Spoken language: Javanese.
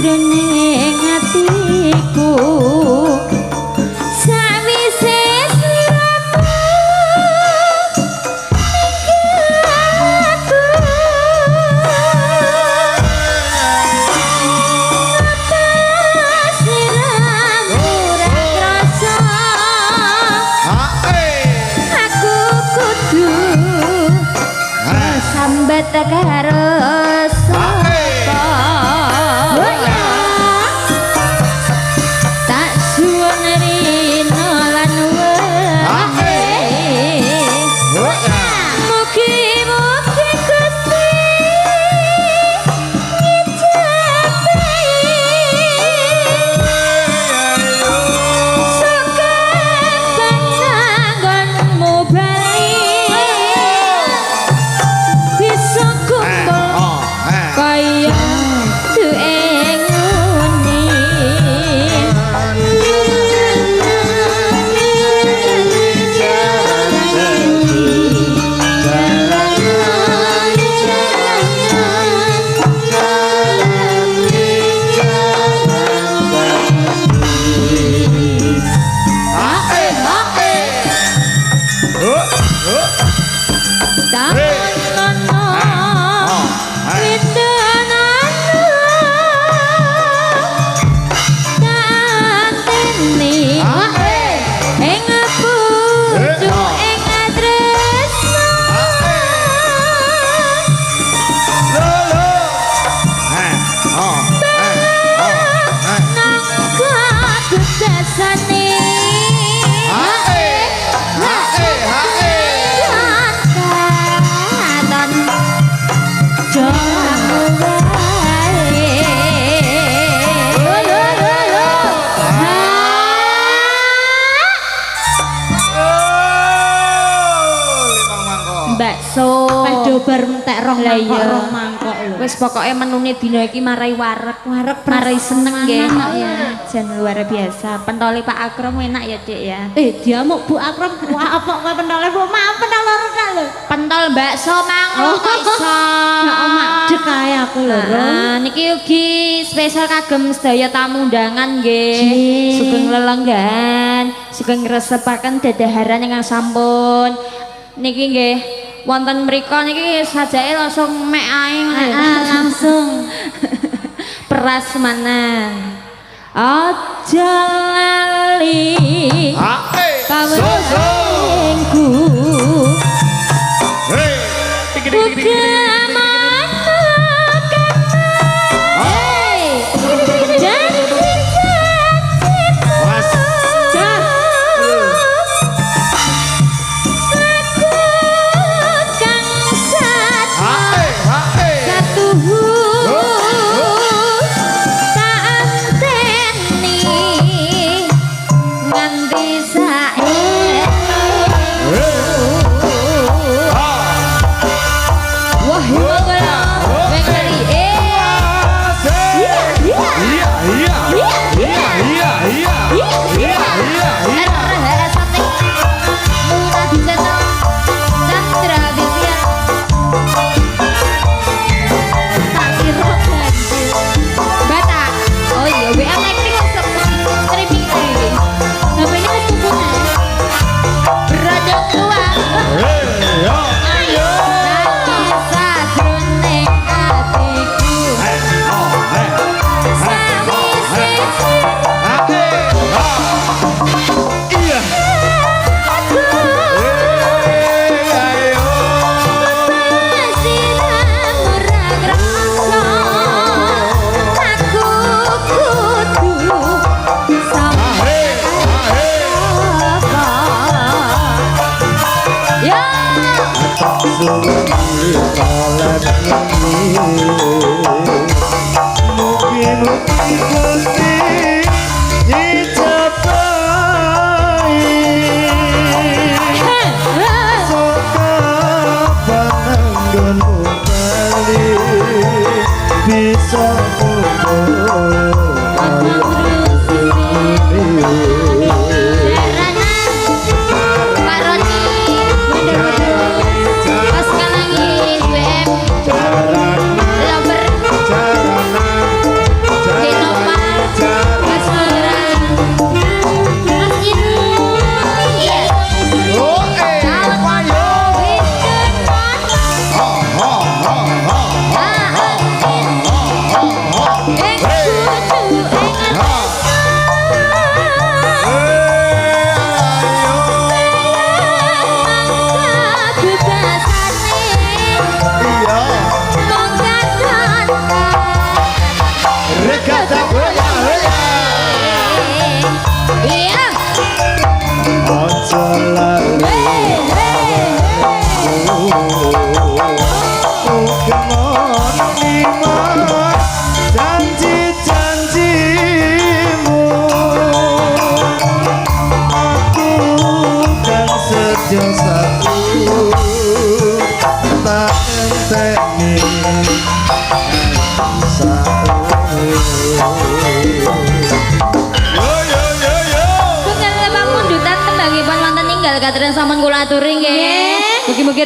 sajroning atiku sawise sliramu aku sliramu ora krasa aku kudu sambat karo bar entek roh mangkok lho. Wis pokoke menune dina iki marai wareg, marai seneng nggih. Jan luar biasa. Pentole Pak Akrom enak ya, Dik ya. Diamuk Bu Akrom, wah apa kowe pentole Bu? Maaf pentol loro tak lho. Pentol bakso mangkok kok iso. Ya omak dek kae aku lho. Niki ugi spesial kagem sedaya tamu undangan nggih. Sugeng lelenggan, sugeng ngresepaken dadaharan ingkang sampun. Niki nggih wonten mriko niki sajake langsung mek ae langsung peras manan aja lali kawengku Katren sampun kula aturi nggih. Mugi-mugi